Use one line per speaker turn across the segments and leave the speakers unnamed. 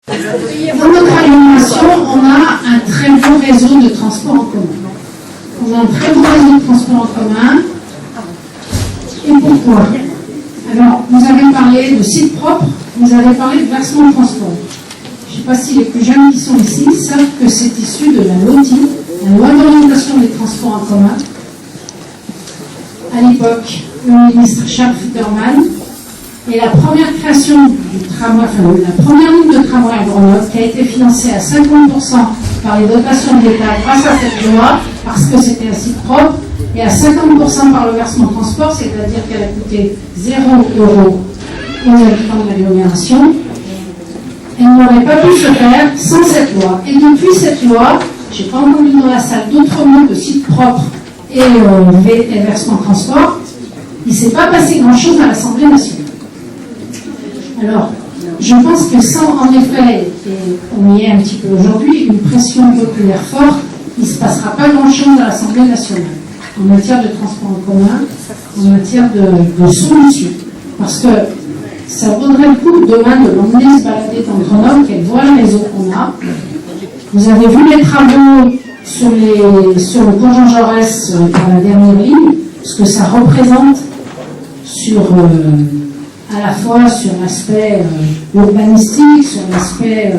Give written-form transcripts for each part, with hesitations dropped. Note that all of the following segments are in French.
Dans notre agglomération, on a un très bon réseau de transport en commun. On a un très bon réseau de transport en commun. Et pourquoi? Alors, vous avez parlé de site propre, vous avez parlé de versement de transport. Je ne sais pas si les plus jeunes qui sont ici savent que c'est issu de la LOTI, la loi d'orientation des transports en commun. À l'époque, le ministre Charles Futterman, et la première création du tramway, enfin la première ligne de tramway à Grenoble, qui a été financée à 50% par les dotations de l'État grâce à cette loi, parce que c'était un site propre, et à 50% par le versement transport, c'est-à-dire qu'elle a coûté 0 € aux habitants de l'agglomération. Elle n'aurait pas pu se faire sans cette loi. Et depuis cette loi, je n'ai pas entendu dans la salle d'autres mots que site propre et versement transport. Il ne s'est pas passé grand-chose à l'Assemblée nationale. Alors, je pense que sans, en effet, et on y est un petit peu aujourd'hui, une pression populaire forte, il ne se passera pas grand-chose à l'Assemblée nationale en matière de transport en commun, en matière de solutions. Parce que ça vaudrait le coup demain de l'emmener se balader dans Grenoble, qu'elle voit le réseau qu'on a. Vous avez vu les travaux sur le pont Jean Jaurès par la dernière ligne, ce que ça représente sur, à la fois sur l'aspect urbanistique, sur l'aspect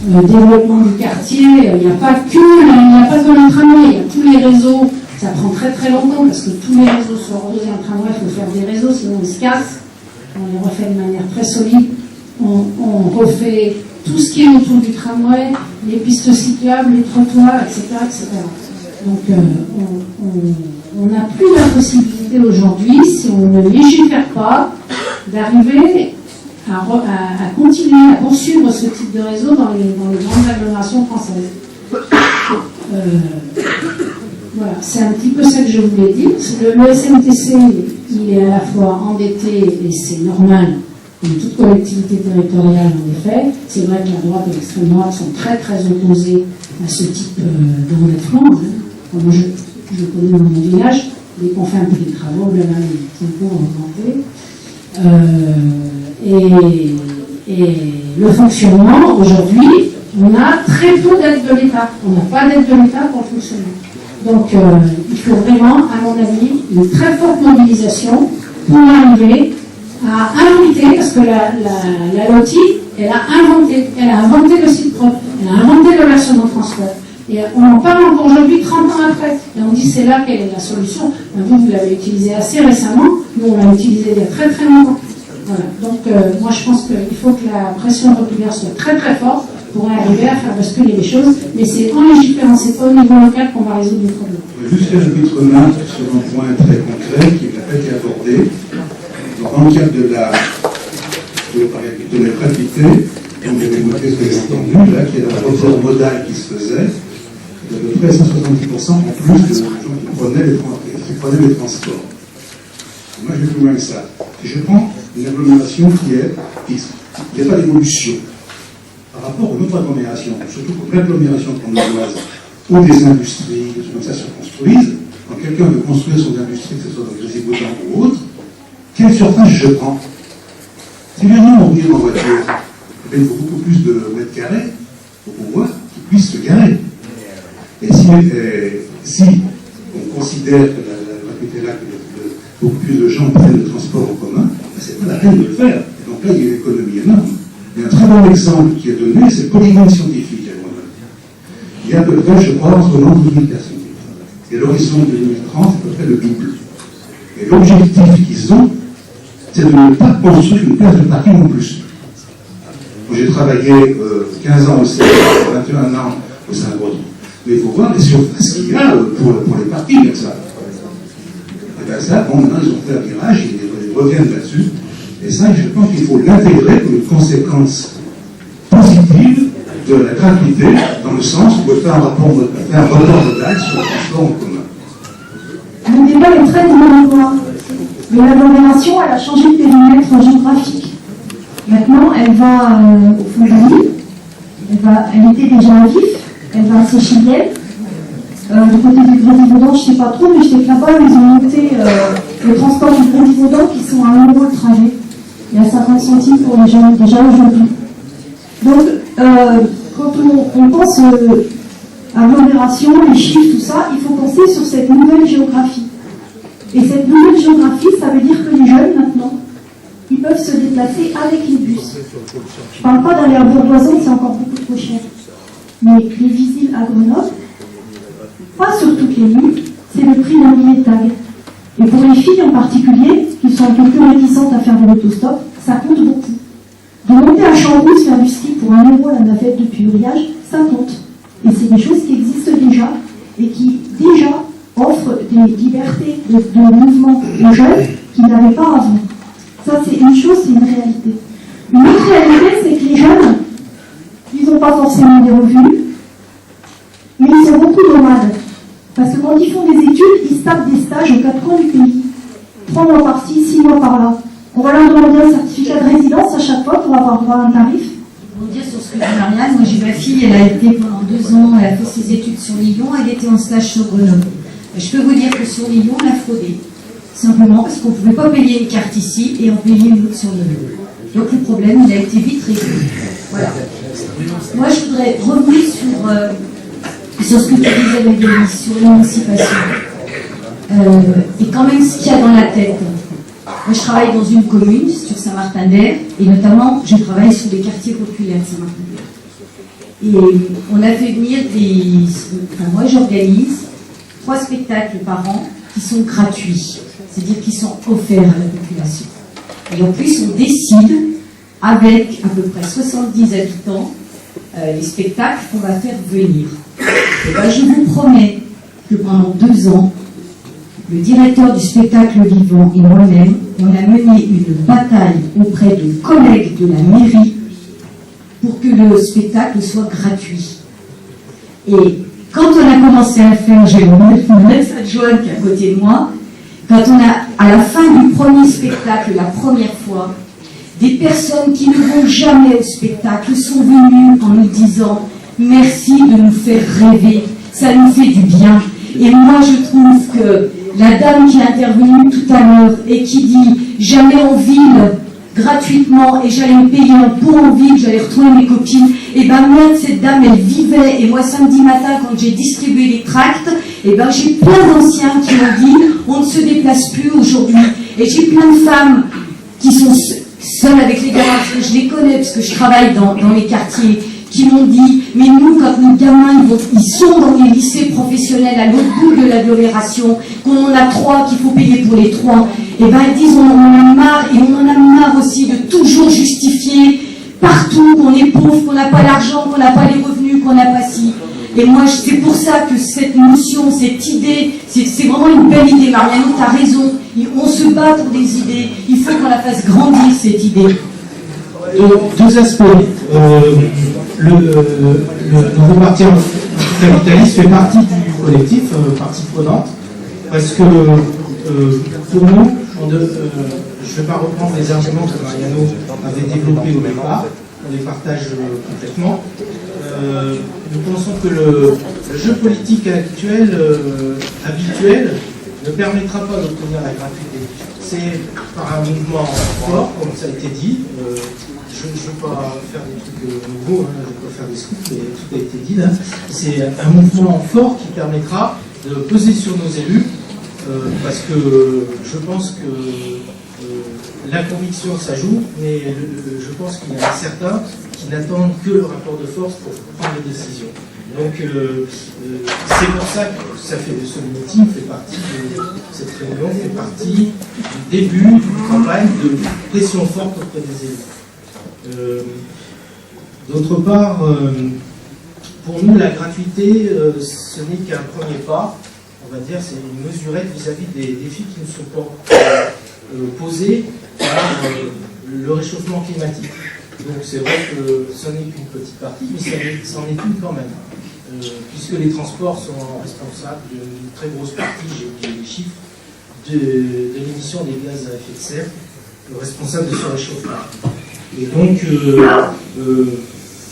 développement du quartier. Il n'y a pas que le tramway, il y a tous les réseaux. Ça prend très très longtemps parce que tous les réseaux sont reposés en tramway, il faut faire des réseaux, sinon ils se cassent. On les refait de manière très solide. On refait tout ce qui est autour du tramway, les pistes cyclables, les trottoirs, etc. etc. Donc on n'a plus la possibilité aujourd'hui, si on ne légifère pas, d'arriver à continuer à poursuivre ce type de réseau dans les grandes agglomérations françaises. Voilà, c'est un petit peu ça que je voulais dire. Le SNTC, il est à la fois endetté, et c'est normal, comme toute collectivité territoriale en effet. C'est vrai que la droite et l'extrême droite sont très très opposés à ce type d'endettement. Moi, je connais dans mon village, dès qu'on fait un peu des travaux, là, les impôts ont augmenté. Et le fonctionnement, aujourd'hui, on a très peu d'aide de l'État. On n'a pas d'aide de l'État pour le fonctionnement. Donc, il faut vraiment, à mon avis, une très forte mobilisation pour arriver à inventer, parce que la LOTI, elle a inventé le site propre, elle a inventé le versement de transport. Et on en parle encore aujourd'hui, 30 ans après. Et on dit c'est là quelle est la solution. Vous l'avez utilisé assez récemment, nous on l'a utilisé il y a très très longtemps. Voilà. Donc, moi je pense qu'il faut que la pression populaire soit très très forte pour arriver à faire basculer les choses, mais c'est en légiférant, c'est pas au niveau local qu'on va résoudre les problèmes.
Juste faire une petite remarque sur un point très concret qui n'a pas été abordé. Dans le cadre de la gratuité, on avait noté ce que j'ai entendu, là, qu'il y a un report modal qui se faisait, de peu près 170% en plus de gens qui prenaient les transports. Moi, je vais plus loin que ça. Si je prends une agglomération qui est fixe, il n'y a pas d'évolution par rapport aux autres agglomérations, surtout pour l'agglomération grenobloise, où des industries, des choses comme ça se construisent. Quand quelqu'un veut construire son industrie, que ce soit dans les Grésivaudan ou autre, quelle surface je prends? Si les gens vont venir en voiture, il faut beaucoup plus de mètres carrés pour pouvoir qu'ils puissent se garer. Et si on considère que la gratuité là, que beaucoup plus de gens prennent le transport en commun, c'est pas la peine de le faire. Et donc là, il y a une économie énorme. Il y a un très bon exemple qui est donné, c'est le polygone scientifique à Grenoble. Il y a à peu près, je crois, entre 90 000 personnes. Et l'horizon de 2030, c'est à peu près le double. Et l'objectif qu'ils ont, c'est de ne pas construire une place de parking en plus. Moi, j'ai travaillé 15 ans au CEA, 21 ans au Saint-Baudry. Mais il faut voir les surfaces qu'il y a pour les parkings, comme ça. Et bien ça, bon, maintenant, ils ont fait un virage, ils reviennent là-dessus. Et ça, je pense qu'il faut l'intégrer comme une conséquence positive de la gratuité, dans le sens où on peut faire un rapport modal sur le transport en commun.
Le débat est très dynamique. Mais l'agglomération, elle a changé de périmètre géographique. Maintenant, elle va au fond de l'île. Elle était déjà à Vif. Elle va à Séchilienne. Du côté du Grésivaudan, je ne sais pas trop, mais je sais que là-bas, ils ont monté le transport du Grésivaudan qui sont à 1 € le trajet. Il y a 50 centimes pour les gens déjà aujourd'hui. Donc, quand on pense agglomération, les chiffres, tout ça, il faut penser sur cette nouvelle géographie. Et cette nouvelle géographie, ça veut dire que les jeunes, maintenant, ils peuvent se déplacer avec les bus. Je ne parle pas d'aller à Bourg-d'Oisans, c'est encore beaucoup trop cher. Mais les visites à Grenoble, pas sur toutes les lignes, c'est le prix d'un billet tag. Et pour les filles en particulier, qui sont un peu plus réticentes à faire de l'autostop, ça compte beaucoup. De monter à Chambouze, faire du ski pour 1 euro la navette depuis Uriage, ça compte. Et c'est des choses qui existent déjà et qui déjà offrent des libertés de mouvement aux jeunes qu'ils n'avaient pas avant. Ça, c'est une chose, c'est une réalité. Une autre réalité, c'est que les jeunes, ils n'ont pas forcément des revenus, mais ils sont beaucoup nomades. Parce que quand ils font des études, ils se tapent des stages aux 4 coins du pays. 3 mois par-ci, 6 mois par-là. On va leur demander un certificat de résidence à chaque fois pour avoir droit à un tarif.
Pour dire sur ce que dit Marianne, moi j'ai ma fille, elle a été pendant 2 ans, elle a fait ses études sur Lyon, elle était en stage sur Grenoble. Et je peux vous dire que sur Lyon, on a fraudé. Simplement parce qu'on ne pouvait pas payer une carte ici et en payer une autre sur Lyon. Donc le problème, il a été vite résolu. Voilà. Moi je voudrais revenir sur ce que tu disais, Magali, sur l'émancipation. Et quand même ce qu'il y a dans la tête. Moi, je travaille dans une commune, sur Saint-Martin-d'Air, et notamment, je travaille sur les quartiers populaires de Saint-Martin-d'Air. Et on a fait venir moi, j'organise 3 spectacles par an qui sont gratuits, c'est-à-dire qui sont offerts à la population. Et en plus, on décide, avec à peu près 70 habitants, les spectacles qu'on va faire venir. Et ben, je vous promets que pendant 2 ans, le directeur du spectacle vivant et moi-même, on a mené une bataille auprès de collègues de la mairie pour que le spectacle soit gratuit. Et quand on a commencé à faire, j'ai mon ex-adjointe qui est à côté de moi, quand on a, à la fin du premier spectacle, la première fois, des personnes qui ne vont jamais au spectacle sont venues en nous disant « Merci de nous faire rêver, ça nous fait du bien ». Et moi, je trouve que la dame qui est intervenue tout à l'heure et qui dit « J'allais en ville gratuitement et j'allais me payer un pot en ville, j'allais retrouver mes copines », et ben moi, cette dame, elle vivait. Et moi, samedi matin, quand j'ai distribué les tracts, et ben j'ai plein d'anciens qui m'ont dit « On ne se déplace plus aujourd'hui ». Et j'ai plein de femmes qui sont seules avec les gamins, parce que je les connais, parce que je travaille dans les quartiers, qui m'ont dit, mais nous, quand nos gamins, ils sont dans les lycées professionnels à l'autre bout de l'agglomération, qu'on en a 3, qu'il faut payer pour les 3, et ben ils disent, on en a marre, et on en a marre aussi de toujours justifier partout qu'on est pauvre, qu'on n'a pas l'argent, qu'on n'a pas les revenus, qu'on n'a pas ci. Et moi, c'est pour ça que cette notion, cette idée, c'est vraiment une belle idée, Marianne, tu as raison, on se bat pour des idées, il faut qu'on la fasse grandir, cette idée.
2 aspects. Le nouveau parti capitaliste fait partie du collectif, partie prenante, parce que pour nous, je ne vais pas reprendre les arguments que Mariano avait développés au départ, on les partage complètement. Nous pensons que le jeu politique actuel, habituel, ne permettra pas d'obtenir la gratuité. C'est par un mouvement fort, comme ça a été dit. Je ne veux pas faire des trucs nouveaux, je ne veux pas faire des scoops, mais tout a été dit là. C'est un mouvement fort qui permettra de peser sur nos élus, parce que je pense que la conviction ça joue, mais je pense qu'il y en a certains qui n'attendent que le rapport de force pour prendre des décisions. Donc c'est pour ça que ce meeting fait partie de cette réunion, fait partie du début d'une campagne de pression forte auprès des élus. D'autre part, pour nous, la gratuité, ce n'est qu'un premier pas, on va dire, c'est une mesurette vis-à-vis des défis qui nous sont posés par le réchauffement climatique. Donc c'est vrai que ce n'est qu'une petite partie, mais c'en est une quand même, puisque les transports sont responsables d'une très grosse partie, j'ai les chiffres, de l'émission des gaz à effet de serre, responsables de ce réchauffement. Et donc,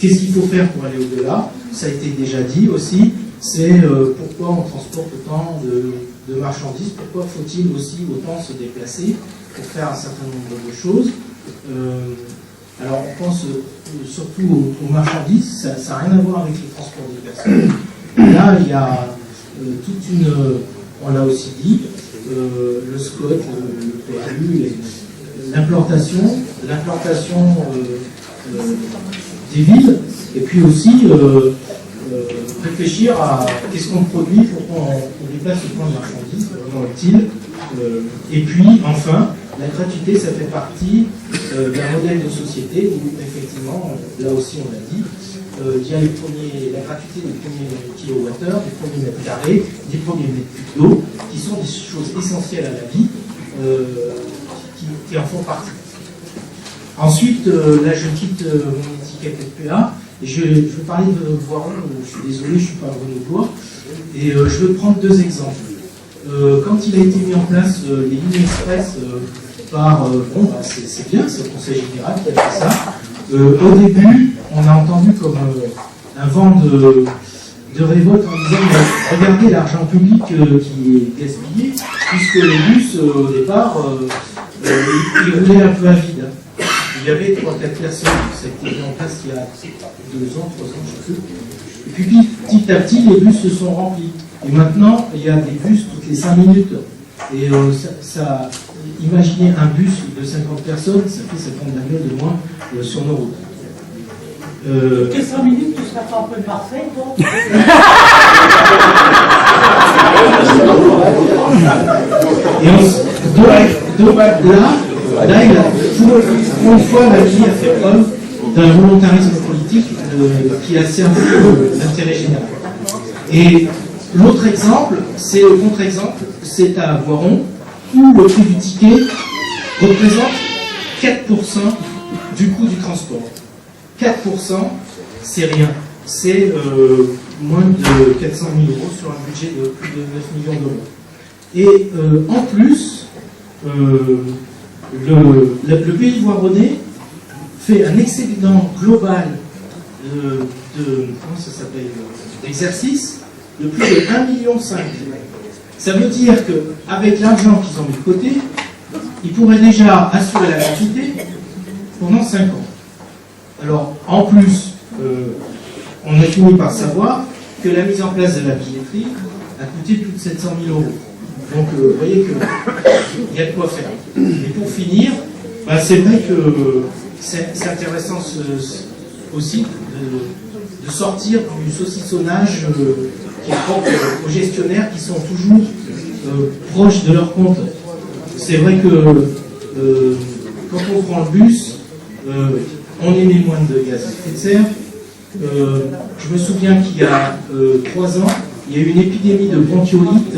qu'est-ce qu'il faut faire pour aller au-delà? Ça a été déjà dit aussi, c'est pourquoi on transporte autant de marchandises, pourquoi faut-il aussi autant se déplacer pour faire un certain nombre de choses. Alors on pense surtout aux marchandises, ça n'a rien à voir avec les transports de personnes. Là, il y a toute une, on l'a aussi dit, le SCOT, le PAU, l'implantation des villes, et puis aussi réfléchir à qu'est-ce qu'on produit pour qu'on déplace le point de marchandises, comment est-il, et puis enfin, la gratuité, ça fait partie d'un modèle de société où effectivement, là aussi on l'a dit, il y a la gratuité des premiers kilowattheures, des premiers mètres carrés, des premiers mètres cubes d'eau, qui sont des choses essentielles à la vie, qui en font partie. Ensuite, là je quitte mon étiquette FPA, et je vais parler de Voiron, je suis désolé, je ne suis pas grenoblois, et je veux prendre deux exemples. Quand il a été mis en place les lignes express c'est bien, c'est le Conseil général qui a fait ça. Au début, on a entendu comme un vent de révolte en disant regardez l'argent public qui est gaspillé, puisque les bus, au départ, ils roulaient un peu à vide. Il y avait 3-4 personnes, ça a été mis en place il y a 2 ans, 3 ans, je ne sais plus. Et puis petit à petit, les bus se sont remplis. Et maintenant, il y a des bus toutes les 5 minutes. Et imaginez un bus de 50 personnes, ça fait 50 bagnoles de moins sur nos routes.
Toutes les 5 minutes, tu seras pas un peu parfait, toi?
Et donc là, pour une fois, la vie a fait preuve d'un volontarisme politique qui a servi l'intérêt général. Et l'autre exemple, c'est le contre-exemple, c'est à Voiron, où le prix du ticket représente 4% du coût du transport. 4%, c'est rien. C'est moins de 400 000 euros sur un budget de plus de 9 millions d'euros. Et en plus, le pays voironnais fait un excédent global d'exercice de plus de 1,5 million. Ça veut dire qu'avec l'argent qu'ils ont mis de côté, ils pourraient déjà assurer la gratuité pendant 5 ans. Alors, en plus, on a fini par savoir que la mise en place de la billetterie a coûté plus de 700 000 euros. Donc, vous voyez qu'il y a de quoi faire. Et pour finir, c'est vrai que c'est intéressant aussi de sortir du saucissonnage qui est propre aux gestionnaires qui sont toujours proches de leur compte. C'est vrai que quand on prend le bus, on émet moins de gaz à effet de serre. Je me souviens qu'il y a 3 ans, il y a eu une épidémie de bronchiolite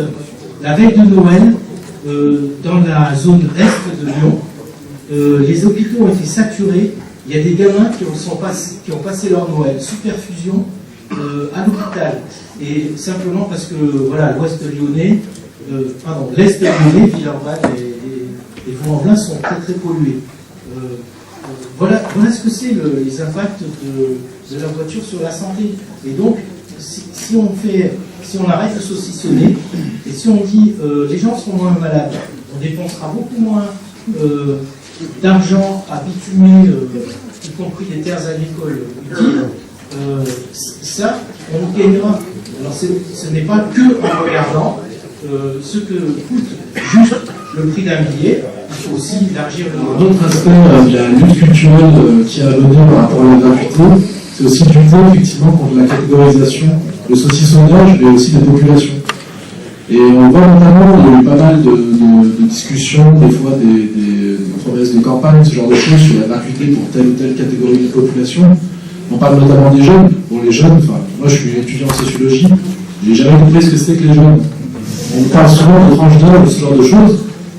la veille de Noël dans la zone est de Lyon. Les hôpitaux ont été saturés. Il y a des gamins qui ont passé leur Noël sous perfusion à l'hôpital. Et simplement parce que voilà, l'est lyonnais, Villeurbanne et Vaux-en-Velin sont très très pollués. Voilà ce que c'est les impacts de la voiture sur la santé. Et donc, si on arrête de saucissonner, et si on dit les gens seront moins malades, on dépensera beaucoup moins d'argent à bitumer, y compris des terres agricoles utiles, ça, on gagnera. Alors ce n'est pas que en regardant ce que coûte juste le prix d'un billet, il faut aussi élargir le...
D'autres aspects de la lutte culturelle qui a donné par rapport à la gratuité, c'est aussi de lutter effectivement contre la catégorisation, le saucissonnage, mais aussi des populations. Et on voit notamment, il y a eu pas mal de discussions, des fois des promesses de campagne, ce genre de choses sur la gratuité pour telle ou telle catégorie de population. On parle notamment des jeunes. Bon, les jeunes, enfin, moi je suis étudiant en sociologie, j'ai jamais compris ce que c'était que les jeunes. On parle souvent de tranches d'âge, de ce genre de choses,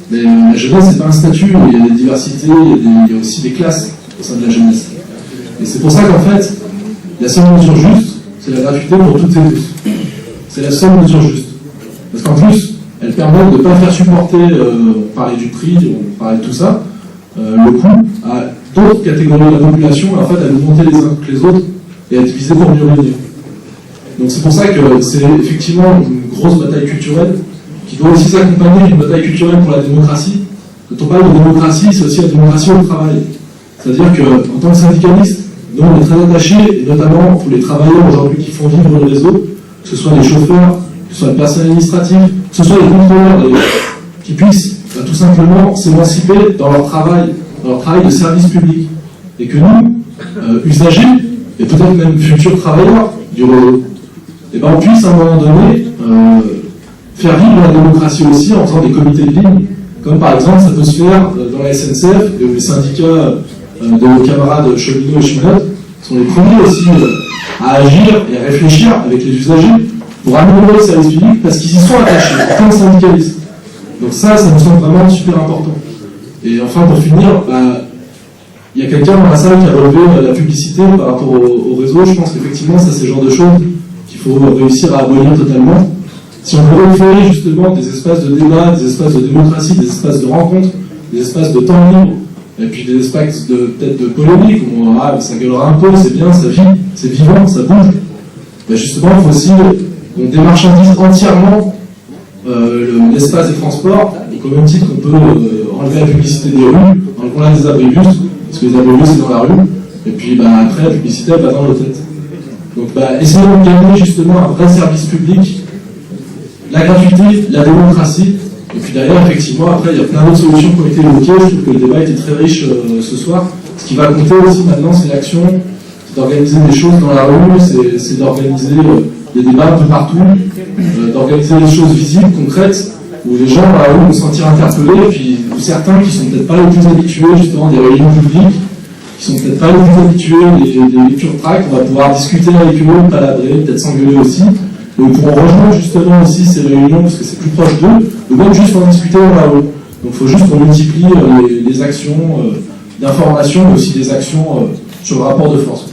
mais la jeunesse, c'est pas un statut, il y a des diversités, il y a aussi des classes au sein de la jeunesse. Et c'est pour ça qu'en fait, la seule mesure juste, c'est la gratuité pour toutes et tous. C'est la seule mesure juste. Parce qu'en plus, elle permet de ne pas faire supporter, on parlait du prix, on parlait de tout ça, le coût à d'autres catégories de la population, en fait, à nous monter les uns que les autres et à diviser pour mieux régner. Donc c'est pour ça que c'est effectivement une grosse bataille culturelle qui doit aussi s'accompagner d'une bataille culturelle pour la démocratie. Quand on parle de démocratie, c'est aussi la démocratie au travail. C'est-à-dire qu'en tant que syndicaliste, nous on est très attachés, et notamment pour les travailleurs aujourd'hui qui font vivre le réseau, que ce soit les chauffeurs, que ce soit le personnel administratif, que ce soit les contrôleurs d'ailleurs, qui puissent tout simplement s'émanciper dans leur travail de service public. Et que nous, usagers, et peut-être même futurs travailleurs du réseau, et ben on puisse à un moment donné faire vivre la démocratie aussi en faisant des comités de ligne, comme par exemple ça peut se faire dans la SNCF, et où les syndicats de nos camarades cheminots et cheminotes sont les premiers aussi à agir et à réfléchir avec les usagers pour améliorer le service public parce qu'ils y sont attachés en tant que syndicalistes. Donc ça me semble vraiment super important. Et enfin, pour finir, il y a quelqu'un dans la salle qui a relevé la publicité par rapport au réseau. Je pense qu'effectivement, ça c'est le genre de choses qu'il faut réussir à abolir totalement. Si on veut créer justement des espaces de débat, des espaces de démocratie, des espaces de rencontre, des espaces de temps libre, et puis des espaces peut-être de polémique, où ça gueulera un peu, c'est bien, ça vit, c'est vivant, ça bouge. Ben justement, il faut aussi qu'on démarchandise entièrement l'espace des transports, donc au même titre qu'on peut enlever la publicité des rues, enlever des abribus, parce que les abribus c'est dans la rue, et puis après la publicité elle va dans nos têtes. Donc essayons de gagner justement un vrai service public, la gratuité, la démocratie, et puis d'ailleurs effectivement après il y a plein d'autres solutions qui ont été évoquées. Je trouve que le débat était très riche ce soir. Ce qui va compter aussi maintenant c'est l'action, c'est d'organiser des choses dans la rue, c'est d'organiser des débats un peu partout, d'organiser des choses visibles, concrètes, où les gens dans la rue vont se sentir interpellés, et puis certains qui sont peut-être pas les plus habitués justement des réunions publiques, qui sont peut-être pas les plus habitués des lectures tract, on va pouvoir discuter avec eux, palabrer, peut-être s'engueuler aussi. Donc pour rejoindre justement aussi ces réunions, parce que c'est plus proche d'eux, ou même juste en discuter dans la rue. Donc il faut juste qu'on multiplie les actions d'information, mais aussi des actions sur le rapport de force.